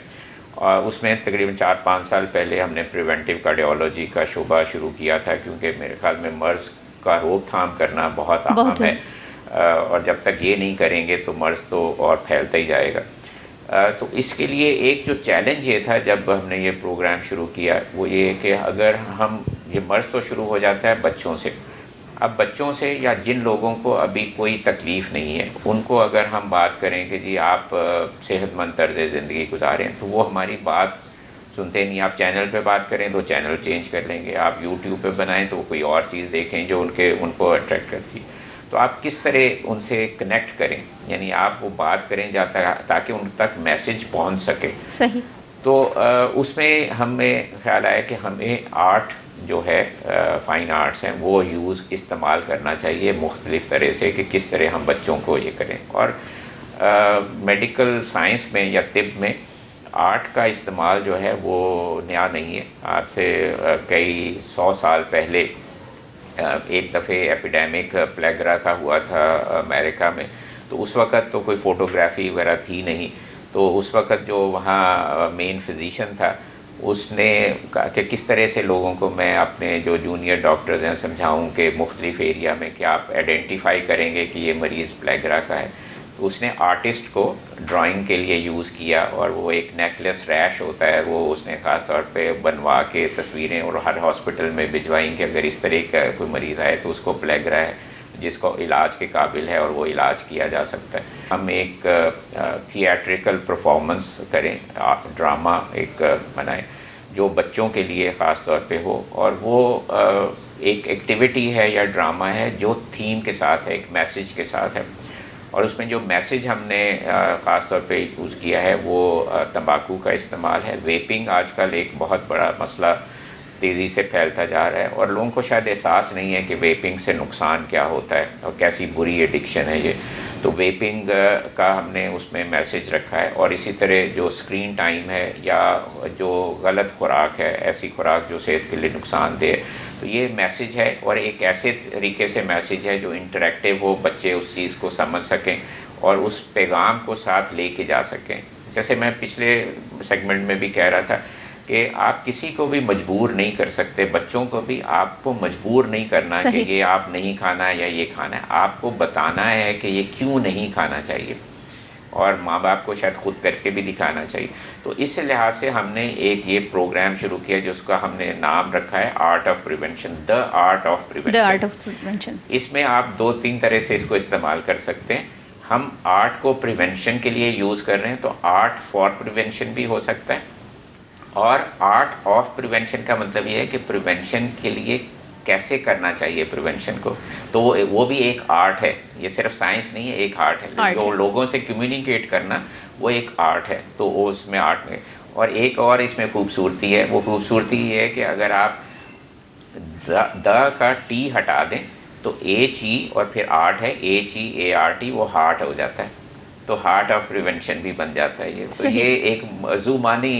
اور اس میں تقریباً 4-5 سال پہلے ہم نے پریونٹیو کارڈیولوجی کا شعبہ شروع کیا تھا, کیونکہ میرے خیال میں مرض کا روک تھام کرنا بہت اہم ہے, اور جب تک یہ نہیں کریں گے تو مرض تو اور پھیلتا ہی جائے گا. تو اس کے لیے ایک جو چیلنج یہ تھا جب ہم نے یہ پروگرام شروع کیا, وہ یہ کہ اگر ہم یہ مرض تو شروع ہو جاتا ہے بچوں سے, اب بچوں سے یا جن لوگوں کو ابھی کوئی تکلیف نہیں ہے ان کو اگر ہم بات کریں کہ جی آپ صحت مند طرز زندگی گزاریں, تو وہ ہماری بات سنتے نہیں. آپ چینل پہ بات کریں تو چینل چینج کر لیں گے, آپ یوٹیوب پہ بنائیں تو وہ کوئی اور چیز دیکھیں جو ان کو اٹریکٹ کرتی ہے. تو آپ کس طرح ان سے کنیکٹ کریں, یعنی آپ وہ بات کریں جاتا تاکہ ان تک میسج پہنچ سکے. صحیح. تو اس میں ہمیں خیال آیا کہ ہمیں آرٹ جو ہے فائن آرٹس ہیں وہ استعمال کرنا چاہیے مختلف طرح سے, کہ کس طرح ہم بچوں کو یہ کریں. اور میڈیکل سائنس میں یا طب میں آرٹ کا استعمال جو ہے وہ نیا نہیں ہے. آج سے کئی 100 سال پہلے ایک دفعہ ایپیڈیمک پلیگرا کا ہوا تھا امریکہ میں, تو اس وقت تو کوئی فوٹوگرافی وغیرہ تھی نہیں. تو اس وقت جو وہاں مین فزیشین تھا اس نے کہا کہ کس طرح سے لوگوں کو میں اپنے جو جونیئر ڈاکٹرز ہیں سمجھاؤں کہ مختلف ایریا میں کہ آپ آئیڈینٹیفائی کریں گے کہ یہ مریض پلیگرا کا ہے. تو اس نے آرٹسٹ کو ڈرائنگ کے لیے یوز کیا, اور وہ ایک نیکلس ریش ہوتا ہے وہ اس نے خاص طور پہ بنوا کے تصویریں اور ہر ہاسپٹل میں بھجوائیں کہ اگر اس طرح کا کوئی مریض آئے تو اس کو پلیگرا ہے. جس کو علاج کے قابل ہے اور وہ علاج کیا جا سکتا ہے. ہم ایک تھیٹریکل پرفارمنس کریں, ڈرامہ ایک بنائیں جو بچوں کے لیے خاص طور پہ ہو, اور وہ ایک ایکٹیویٹی ہے یا ڈرامہ ہے جو تھیم کے ساتھ ہے, ایک میسیج کے ساتھ ہے. اور اس میں جو میسیج ہم نے خاص طور پہ یوز کیا ہے وہ تمباکو کا استعمال ہے. ویپنگ آج کل ایک بہت بڑا مسئلہ تیزی سے پھیلتا جا رہا ہے, اور لوگوں کو شاید احساس نہیں ہے کہ ویپنگ سے نقصان کیا ہوتا ہے اور کیسی بری ایڈکشن ہے یہ. تو ویپنگ کا ہم نے اس میں میسیج رکھا ہے. اور اسی طرح جو اسکرین ٹائم ہے یا جو غلط خوراک ہے, ایسی خوراک جو صحت کے لیے نقصان دہ, تو یہ میسیج ہے, اور ایک ایسے طریقے سے میسیج ہے جو انٹریکٹیو ہو, بچے اس چیز کو سمجھ سکیں اور اس پیغام کو ساتھ لے کے جا سکیں. جیسے میں پچھلے سیگمنٹ میں بھی کہہ رہا تھا کہ آپ کسی کو بھی مجبور نہیں کر سکتے, بچوں کو بھی آپ کو مجبور نہیں کرنا کہ یہ آپ نہیں کھانا ہے یا یہ کھانا ہے. آپ کو بتانا ہے کہ یہ کیوں نہیں کھانا چاہیے, اور ماں باپ کو شاید خود کر کے بھی دکھانا چاہیے. تو اس لحاظ سے ہم نے ایک یہ پروگرام شروع کیا جس کا ہم نے نام رکھا ہے art of prevention, the art of prevention. اس میں آپ 2-3 طرح سے اس کو استعمال کر سکتے ہیں. ہم آرٹ کو پریونشن کے لیے یوز کر رہے ہیں, تو آرٹ فار پریونشن بھی ہو سکتا ہے, اور آرٹ آف پریونشن کا مطلب یہ ہے کہ پریونشن کے لیے کیسے کرنا چاہیے پریونشن کو. تو وہ بھی ایک آرٹ ہے, یہ صرف سائنس نہیں ہے, ایک آرٹ ہے. جو لوگوں سے کمیونیکیٹ کرنا وہ ایک آرٹ ہے, تو وہ اس میں آرٹ میں. اور ایک اور اس میں خوبصورتی ہے, وہ خوبصورتی یہ ہے کہ اگر آپ دا کا ٹی ہٹا دیں تو ایچ ای اور پھر آرٹ ہے HEART, وہ ہارٹ ہو جاتا ہے, تو ہارٹ آف پریونشن بھی بن جاتا ہے یہ. تو یہ ایک زبانی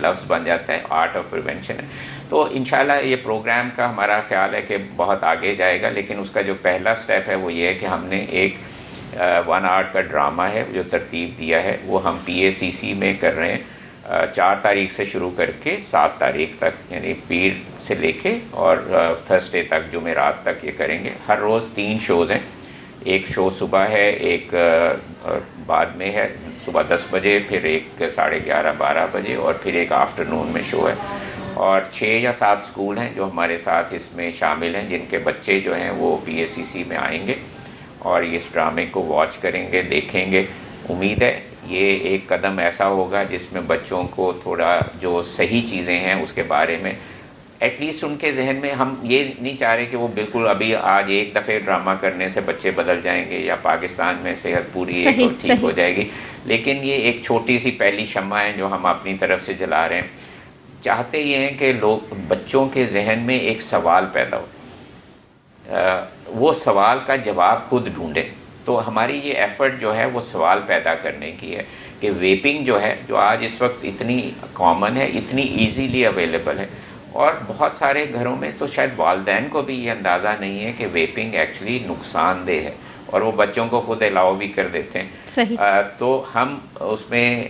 لفظ بن جاتا ہے, آرٹ آف پریونشن ہے. تو انشاءاللہ یہ پروگرام کا ہمارا خیال ہے کہ بہت آگے جائے گا, لیکن اس کا جو پہلا سٹیپ ہے وہ یہ ہے کہ ہم نے ایک 1 آرٹ کا ڈرامہ ہے جو ترتیب دیا ہے, وہ ہم PACC میں کر رہے ہیں 4 تاریخ سے شروع کر کے 7 تاریخ تک, یعنی پیر سے لے کے اور تھرسڈے تک, جمعرات تک یہ کریں گے. ہر روز 3 شوز ہیں, ایک شو صبح ہے, ایک بعد میں ہے صبح 10 بجے, پھر ایک 11:30-12 بجے, اور پھر ایک آفٹرنون میں شو ہے. اور 6 یا 7 اسکول ہیں جو ہمارے ساتھ اس میں شامل ہیں, جن کے بچے جو ہیں وہ PACC میں آئیں گے اور اس ڈرامے کو واچ کریں گے, دیکھیں گے. امید ہے یہ ایک قدم ایسا ہوگا جس میں بچوں کو تھوڑا جو صحیح چیزیں ہیں اس کے بارے میں ایٹ لیسٹ ان کے ذہن میں, ہم یہ نہیں چاہ رہے کہ وہ بالکل ابھی آج ایک دفعہ ڈرامہ کرنے سے بچے بدل جائیں گے یا پاکستان میں صحت پوری ایک اور ٹھیک ہو جائے گی, لیکن یہ ایک چھوٹی سی پہلی شمع ہے جو ہم اپنی طرف سے جلا رہے ہیں. چاہتے یہ ہیں کہ لوگ, بچوں کے ذہن میں ایک سوال پیدا ہو, وہ سوال کا جواب خود ڈھونڈیں. تو ہماری یہ ایفرٹ جو ہے وہ سوال پیدا کرنے کی ہے کہ ویپنگ جو ہے, جو آج اس وقت اتنی کامن ہے, اتنی ایزیلی اویلیبل ہے, اور بہت سارے گھروں میں تو شاید والدین کو بھی یہ اندازہ نہیں ہے کہ ویپنگ ایکچولی نقصان دہ ہے, اور وہ بچوں کو خود الاؤ بھی کر دیتے ہیں. تو ہم اس میں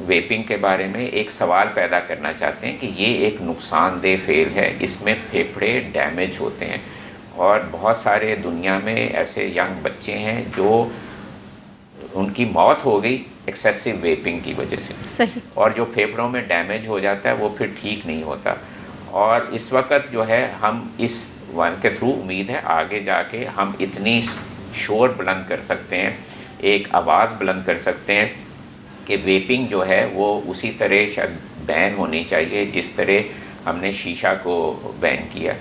ویپنگ کے بارے میں ایک سوال پیدا کرنا چاہتے ہیں کہ یہ ایک نقصان دہ فعل ہے, اس میں پھیپھڑے ڈیمیج ہوتے ہیں, اور بہت سارے دنیا میں ایسے ینگ بچے ہیں جو ان کی موت ہو گئی ایکسیسو ویپنگ کی وجہ سے, اور جو پھیپھڑوں میں ڈیمیج ہو جاتا ہے وہ پھر ٹھیک نہیں ہوتا. اور اس وقت جو ہے ہم اس ون کے تھرو امید ہے آگے جا کے ہم اتنی شور بلند کر سکتے ہیں, ایک آواز بلند کر سکتے ہیں کہ ویپنگ جو ہے وہ اسی طرح شاید بین ہونی چاہیے جس طرح ہم نے شیشہ کو بین کیا.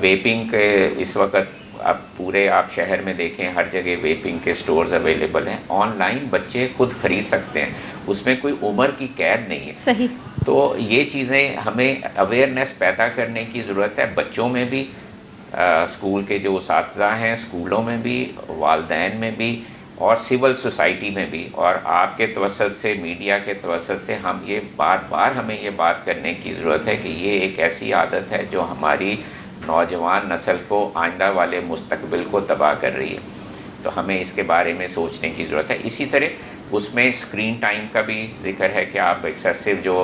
ویپنگ کے اس وقت اب پورے آپ شہر میں دیکھیں ہر جگہ ویپنگ کے سٹورز اویلیبل ہیں, آن لائن بچے خود خرید سکتے ہیں, اس میں کوئی عمر کی قید نہیں ہے. تو یہ چیزیں ہمیں اویئرنیس پیدا کرنے کی ضرورت ہے, بچوں میں بھی, اسکول کے جو اساتذہ ہیں اسکولوں میں بھی, والدین میں بھی, اور سول سوسائٹی میں بھی, اور آپ کے توسط سے, میڈیا کے توسط سے ہم یہ بار بار ہمیں یہ بات کرنے کی ضرورت ہے کہ یہ ایک ایسی عادت ہے جو ہماری نوجوان نسل کو, آئندہ والے مستقبل کو تباہ کر رہی ہے. تو ہمیں اس کے بارے میں سوچنے کی ضرورت ہے. اسی طرح اس میں اسکرین ٹائم کا بھی ذکر ہے کہ آپ ایکسیسو جو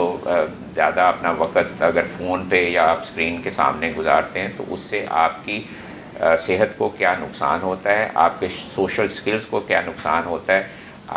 زیادہ اپنا وقت اگر فون پہ یا آپ اسکرین کے سامنے گزارتے ہیں تو اس سے آپ کی صحت کو کیا نقصان ہوتا ہے, آپ کے سوشل سکلز کو کیا نقصان ہوتا ہے,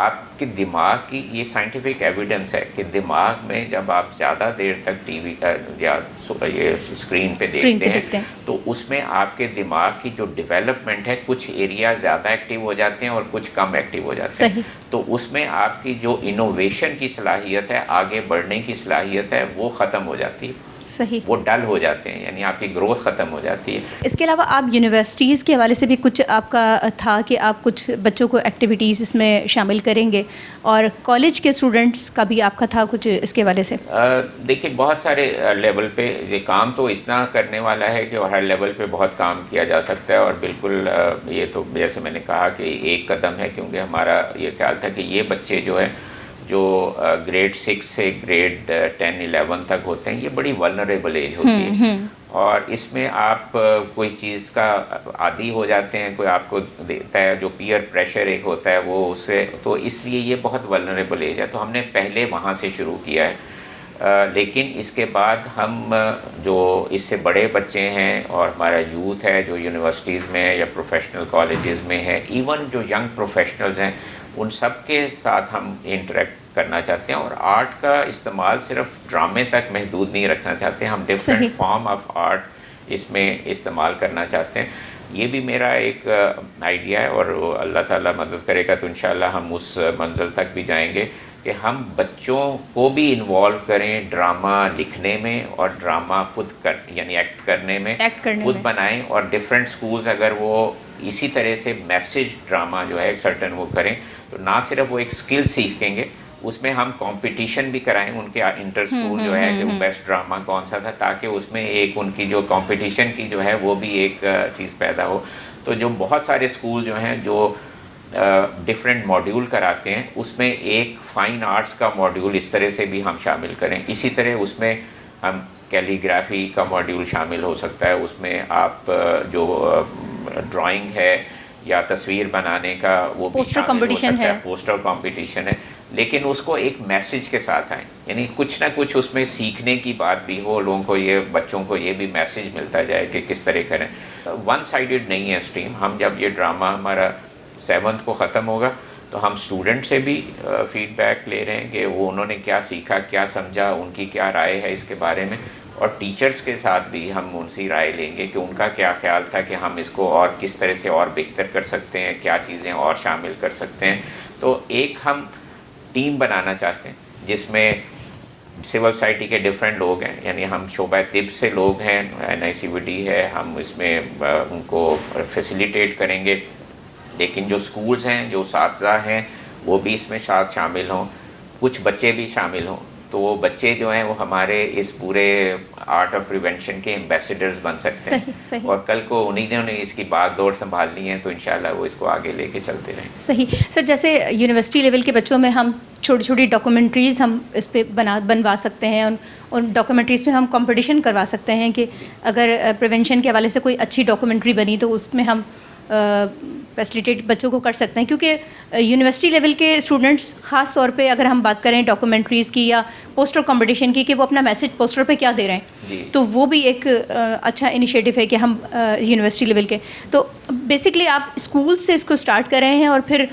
آپ کے دماغ کی یہ سائنٹیفک ایویڈنس ہے کہ دماغ میں جب آپ زیادہ دیر تک ٹی وی یا یہ اسکرین پہ دیکھتے ہیں تو اس میں آپ کے دماغ کی جو ڈیولپمنٹ ہے کچھ ایریا زیادہ ایکٹیو ہو جاتے ہیں اور کچھ کم ایکٹیو ہو جاتے ہیں. تو اس میں آپ کی جو انوویشن کی صلاحیت ہے, آگے بڑھنے کی صلاحیت ہے, وہ ختم ہو جاتی ہے. صحیح, وہ ڈل ہو جاتے ہیں, یعنی آپ کی گروتھ ختم ہو جاتی ہے. اس کے علاوہ آپ یونیورسٹیز کے حوالے سے بھی کچھ آپ کا تھا کہ آپ کچھ بچوں کو ایکٹیویٹیز اس میں شامل کریں گے, اور کالج کے اسٹوڈنٹس کا بھی آپ کا تھا کچھ اس کے حوالے سے؟ دیکھیے بہت سارے لیول پہ یہ کام تو اتنا کرنے والا ہے کہ ہر لیول پہ بہت کام کیا جا سکتا ہے. اور بالکل یہ تو جیسے میں نے کہا کہ ایک قدم ہے, کیونکہ ہمارا یہ خیال تھا کہ یہ بچے جو ہیں جو گریڈ 6 سے گریڈ 10 11 تک ہوتے ہیں, یہ بڑی ولنریبل ایج ہوتی ہے, اور اس میں آپ کوئی چیز کا عادی ہو جاتے ہیں, کوئی آپ کو دیتا ہے جو پیئر پریشر ایک ہوتا ہے وہ اس سے, تو اس لیے یہ بہت ولنریبل ایج ہے. تو ہم نے پہلے وہاں سے شروع کیا ہے, لیکن اس کے بعد ہم جو اس سے بڑے بچے ہیں اور ہمارا یوتھ ہے جو یونیورسٹیز میں یا پروفیشنل کالجز میں ہے, ایون جو ینگ پروفیشنلز ہیں, ان سب کے ساتھ ہم انٹریکٹ کرنا چاہتے ہیں. اور آرٹ کا استعمال صرف ڈرامے تک محدود نہیں رکھنا چاہتے ہیں, ہم ڈفرینٹ فارم آف آرٹ اس میں استعمال کرنا چاہتے ہیں. یہ بھی میرا ایک آئیڈیا ہے, اور اللہ تعالیٰ مدد کرے گا تو انشاءاللہ ہم اس منزل تک بھی جائیں گے کہ ہم بچوں کو بھی انوالو کریں ڈرامہ لکھنے میں, اور ڈرامہ خود یعنی ایکٹ کرنے میں خود بنائیں. اور ڈفرینٹ سکولز اگر وہ اسی طرح سے میسج ڈرامہ جو ہے سرٹن وہ کریں, تو نہ صرف وہ ایک اسکل سیکھیں گے, اس میں ہم کمپٹیشن بھی کرائیں ان کے انٹر سکول جو ہے کہ وہ بیسٹ ڈرامہ کون سا تھا, تاکہ اس میں ایک ان کی جو کمپٹیشن کی جو ہے وہ بھی ایک چیز پیدا ہو. تو جو بہت سارے اسکول جو ہیں جو ڈفرینٹ ماڈیول کراتے ہیں, اس میں ایک فائن آرٹس کا ماڈیول اس طرح سے بھی ہم شامل کریں. اسی طرح اس میں ہم کیلی گرافی کا ماڈیول شامل ہو سکتا ہے, اس میں آپ جو ڈرائنگ ہے یا تصویر بنانے کا وہ بھی شامل ہو سکتا ہے, پوسٹر کمپٹیشن ہے, لیکن اس کو ایک میسج کے ساتھ آئیں, یعنی کچھ نہ کچھ اس میں سیکھنے کی بات بھی ہو, لوگوں کو یہ بچوں کو یہ بھی میسج ملتا جائے کہ کس طرح کریں. ون سائیڈڈ نہیں ہے اسٹریم. ہم جب یہ ڈرامہ ہمارا 7th کو ختم ہوگا تو ہم اسٹوڈنٹ سے بھی فیڈ بیک لے رہے ہیں کہ وہ انہوں نے کیا سیکھا, کیا سمجھا, ان کی کیا رائے ہے اس کے بارے میں, اور ٹیچرز کے ساتھ بھی ہم ان سے رائے لیں گے کہ ان کا کیا خیال تھا کہ ہم اس کو اور کس طرح سے اور بہتر کر سکتے ہیں, کیا چیزیں اور شامل کر سکتے ہیں. تو ایک ہم ٹیم بنانا چاہتے ہیں جس میں سول سوسائٹی کے ڈفرینٹ لوگ ہیں, یعنی ہم شعبہ طب سے لوگ ہیں, NICVD ہے, ہم اس میں ان کو فیسیلیٹیٹ کریں گے, لیکن جو سکولز ہیں, جو اساتذہ ہیں, وہ بھی اس میں ساتھ شامل ہوں, کچھ بچے بھی شامل ہوں. تو وہ بچے جو ہیں وہ ہمارے اس پورے آرٹ آف پریونشن کے ایمبیسیڈرز بن سکتے ہیں, اور کل کو انہوں نے اس کی باغ دوڑ سنبھالنی ہے, تو انشاءاللہ وہ اس کو آگے لے کے چلتے رہیں. صحیح سر, جیسے یونیورسٹی لیول کے بچوں میں ہم چھوٹی چھوٹی ڈاکومنٹریز ہم اس پہ بنوا سکتے ہیں, ان ڈاکومنٹریز پہ ہم کمپٹیشن کروا سکتے ہیں کہ اگر پریونشن کے حوالے سے کوئی اچھی ڈاکومنٹری بنی تو اس میں ہم فیسلیٹیٹ بچوں کو کر سکتے ہیں, کیونکہ یونیورسٹی لیول کے اسٹوڈنٹس خاص طور پہ اگر ہم بات کریں ڈاکومنٹریز کی یا پوسٹر کمپٹیشن کی کہ وہ اپنا میسج پوسٹر پہ کیا دے رہے ہیں, تو وہ بھی ایک اچھا انیشیٹو ہے کہ ہم یونیورسٹی لیول کے, تو بیسکلی آپ اسکول سے اس کو اسٹارٹ کر رہے ہیں, اور پھر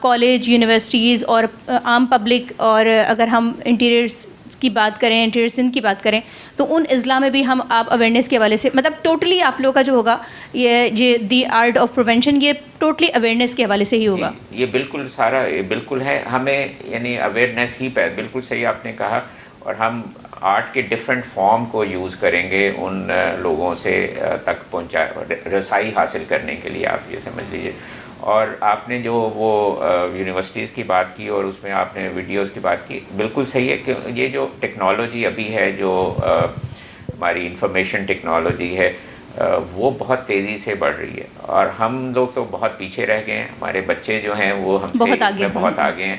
کالج, یونیورسٹیز اور عام پبلک, اور اگر ہم انٹیریئرس کی بات کریں, انٹیریئر سندھ کی بات کریں, تو ان اضلاع میں بھی ہم آپ اویئرنیس کے حوالے سے, مطلب ٹوٹلی آپ لوگوں کا جو ہوگا یہ دی آرٹ آف پریونشن, یہ ٹوٹلی اویئرنیس کے حوالے سے ہی ہوگا. یہ بالکل سارا بالکل ہے, ہمیں یعنی اویئرنیس ہی پہ, بالکل صحیح آپ نے کہا, اور ہم آرٹ کے ڈفرینٹ فارم کو یوز کریں گے ان لوگوں سے تک رسائی حاصل کرنے کے لیے, آپ یہ سمجھ لیجیے. اور آپ نے جو وہ یونیورسٹیز کی بات کی اور اس میں آپ نے ویڈیوز کی بات کی, بالکل صحیح ہے کہ یہ جو ٹیکنالوجی ابھی ہے, جو ہماری انفارمیشن ٹیکنالوجی ہے, وہ بہت تیزی سے بڑھ رہی ہے, اور ہم لوگ تو بہت پیچھے رہ گئے ہیں, ہمارے بچے جو ہیں وہ ہم سے اس میں بہت آگے ہیں,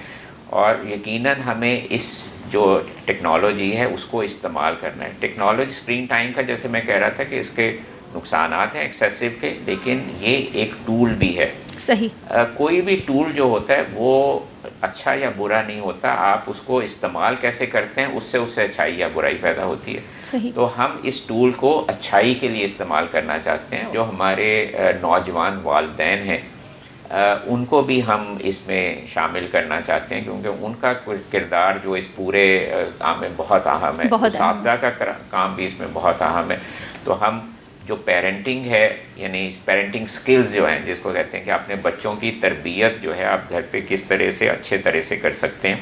اور یقیناً ہمیں اس جو ٹیکنالوجی ہے اس کو استعمال کرنا ہے. ٹیکنالوجی اسکرین ٹائم کا جیسے میں کہہ رہا تھا کہ اس کے نقصانات ہیں ایکسیسو کے, لیکن یہ ایک ٹول بھی ہے. صحیح, کوئی بھی ٹول جو ہوتا ہے وہ اچھا یا برا نہیں ہوتا, آپ اس کو استعمال کیسے کرتے ہیں اس سے اچھائی یا برائی پیدا ہوتی ہے. صحیح. تو ہم اس ٹول کو اچھائی کے لیے استعمال کرنا چاہتے ہیں. جو ہمارے نوجوان والدین ہیں, ان کو بھی ہم اس میں شامل کرنا چاہتے ہیں، کیونکہ ان کا کردار جو اس پورے کام میں بہت اہم ہے، اساتذہ کا کام بھی اس میں بہت اہم ہے. تو ہم جو پیرنٹنگ ہے، یعنی پیرنٹنگ سکلز جو ہیں، جس کو کہتے ہیں کہ اپنے بچوں کی تربیت جو ہے آپ گھر پہ کس طرح سے اچھے طرح سے کر سکتے ہیں،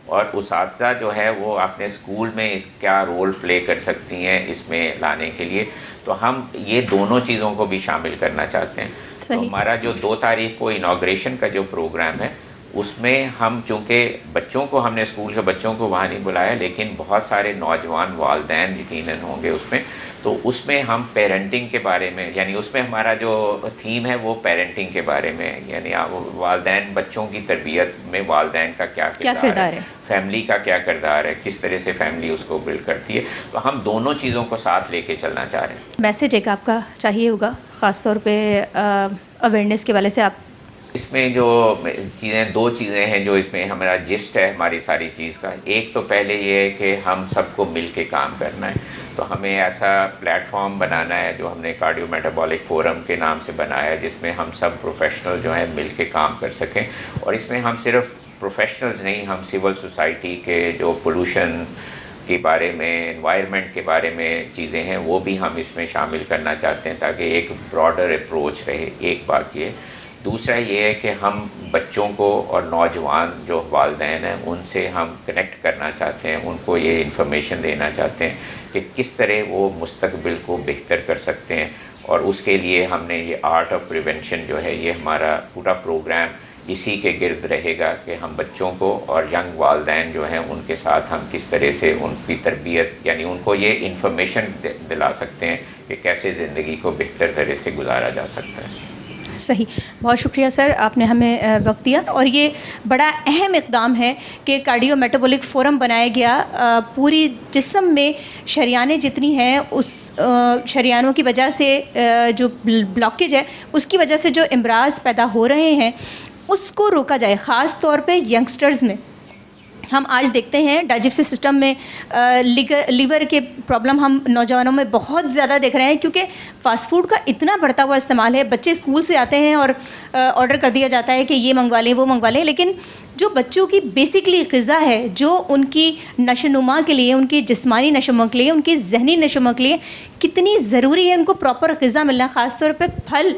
اور اساتذہ جو ہے وہ اپنے اسکول میں اس کیا رول پلے کر سکتی ہیں اس میں لانے کے لیے. تو ہم یہ دونوں چیزوں کو بھی شامل کرنا چاہتے ہیں. تو ہمارا جو 2 تاریخ کو انوگریشن کا جو پروگرام ہے، اس میں ہم چونکہ بچوں کو ہم نے اسکول کے بچوں کو وہاں نہیں بلایا، لیکن بہت سارے نوجوان والدین یقیناً ہوں گے اس میں. تو اس میں ہم پیرنٹنگ کے بارے میں، یعنی اس میں ہمارا جو تھیم ہے وہ پیرنٹنگ کے بارے میں، یعنی والدین بچوں کی تربیت میں والدین کا کیا کردار ہے، فیملی کا کیا کردار ہے، کس طرح سے فیملی اس کو بلڈ کرتی ہے. تو ہم دونوں چیزوں کو ساتھ لے کے چلنا چاہ رہے ہیں. میسیج ایک آپ کا چاہیے ہوگا خاص طور پہ اویئرنیس کے والے سے. آپ اس میں جو چیزیں 2 چیزیں ہیں جو اس میں ہمارا جسٹ ہے ہماری ساری چیز کا. ایک تو پہلے یہ ہے کہ ہم سب کو مل کے کام کرنا ہے. تو ہمیں ایسا پلیٹ فارم بنانا ہے جو ہم نے کارڈیو میٹابولک فورم کے نام سے بنایا ہے، جس میں ہم سب پروفیشنل جو ہیں مل کے کام کر سکیں. اور اس میں ہم صرف پروفیشنلز نہیں، ہم سول سوسائٹی کے جو پولوشن کے بارے میں، انوائرمنٹ کے بارے میں چیزیں ہیں وہ بھی ہم اس میں شامل کرنا چاہتے ہیں، تاکہ ایک براڈر اپروچ رہے. ایک بات یہ. دوسرا یہ ہے کہ ہم بچوں کو اور نوجوان جو والدین ہیں ان سے ہم کنیکٹ کرنا چاہتے ہیں، ان کو یہ انفارمیشن دینا چاہتے ہیں کہ کس طرح وہ مستقبل کو بہتر کر سکتے ہیں. اور اس کے لیے ہم نے یہ آرٹ آف پریونشن جو ہے، یہ ہمارا پورا پروگرام اسی کے گرد رہے گا کہ ہم بچوں کو اور ینگ والدین جو ہیں ان کے ساتھ ہم کس طرح سے ان کی تربیت، یعنی ان کو یہ انفارمیشن دلا سکتے ہیں کہ کیسے زندگی کو بہتر طرح سے گزارا جا سکتا ہے. صحیح. بہت شکریہ سر، آپ نے ہمیں وقت دیا. اور یہ بڑا اہم اقدام ہے کہ کارڈیو میٹابولک فورم بنایا گیا. پوری جسم میں شریانیں جتنی ہیں، اس شریانوں کی وجہ سے جو بلاکیج ہے اس کی وجہ سے جو امراض پیدا ہو رہے ہیں اس کو روکا جائے، خاص طور پہ ینگسٹرز میں. ہم آج دیکھتے ہیں ڈائجسٹو سسٹم میں لیور کے پرابلم ہم نوجوانوں میں بہت زیادہ دیکھ رہے ہیں، کیونکہ فاسٹ فوڈ کا اتنا بڑھتا ہوا استعمال ہے. بچے اسکول سے آتے ہیں اور آرڈر کر دیا جاتا ہے کہ یہ منگوا لیں وہ منگوا لیں، لیکن جو بچوں کی بیسکلی غذا ہے، جو ان کی نشو و نما کے لیے، ان کی جسمانی نشو و نما کے لیے، ان کی ذہنی نشو و نما کے لیے کتنی ضروری ہے ان کو پراپر غذا ملنا. خاص طور پہ پھل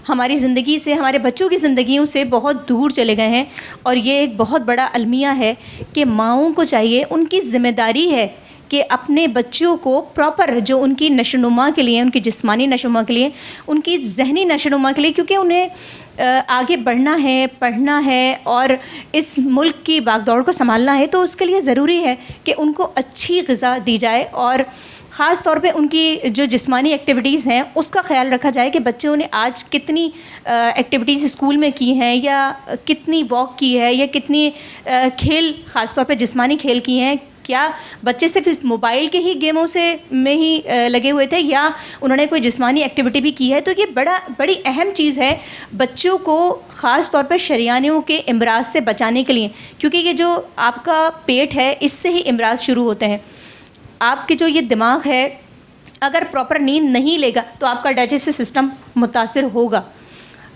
ہماری زندگی سے، ہمارے بچوں کی زندگیوں سے بہت دور چلے گئے ہیں. اور یہ ایک بہت بڑا المیہ ہے کہ ماؤں کو چاہیے، ان کی ذمہ داری ہے کہ اپنے بچوں کو پراپر جو ان کی نشو و نما کے لیے، ان کی جسمانی نشو و نما کے لیے، ان کی ذہنی نشو و نما کے لیے، کیونکہ انہیں آگے بڑھنا ہے، پڑھنا ہے اور اس ملک کی باغ دوڑ کو سنبھالنا ہے، تو اس کے لیے ضروری ہے کہ ان کو اچھی غذا دی جائے. اور خاص طور پہ ان کی جو جسمانی ایکٹیویٹیز ہیں اس کا خیال رکھا جائے کہ بچوں نے آج کتنی ایکٹیویٹیز اسکول میں کی ہیں، یا کتنی واک کی ہے، یا کتنی کھیل خاص طور پہ جسمانی کھیل کی ہیں. کیا بچے صرف موبائل کے ہی گیموں میں ہی لگے ہوئے تھے، یا انہوں نے کوئی جسمانی ایکٹیویٹی بھی کی ہے. تو یہ بڑی اہم چیز ہے بچوں کو خاص طور پہ شریانوں کے امراض سے بچانے کے لیے، کیونکہ یہ جو آپ کا پیٹ ہے اس سے ہی امراض شروع ہوتے ہیں. آپ کے جو یہ دماغ ہے اگر پراپر نیند نہیں لے گا تو آپ کا ڈائجسٹو سسٹم متاثر ہوگا،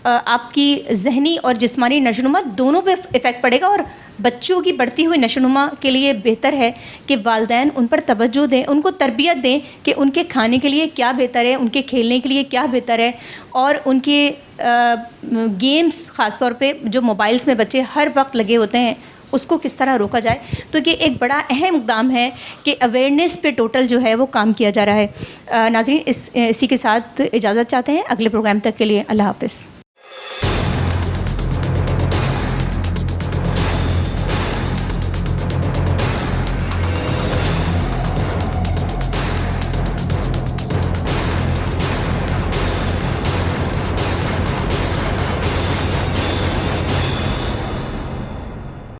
آپ کی ذہنی اور جسمانی نشو و نما دونوں پہ افیکٹ پڑے گا. اور بچوں کی بڑھتی ہوئی نشو و نما کے لیے بہتر ہے کہ والدین ان پر توجہ دیں، ان کو تربیت دیں کہ ان کے کھانے کے لیے کیا بہتر ہے، ان کے کھیلنے کے لیے کیا بہتر ہے، اور ان کے گیمز خاص طور پہ جو موبائلز میں بچے ہر وقت لگے ہوتے ہیں اس کو کس طرح روکا جائے. تو یہ ایک بڑا اہم اقدام ہے کہ اویئرنیس پہ ٹوٹل جو ہے وہ کام کیا جا رہا ہے. ناظرین، اسی کے ساتھ اجازت چاہتے ہیں. اگلے پروگرام تک کے لیے اللہ حافظ.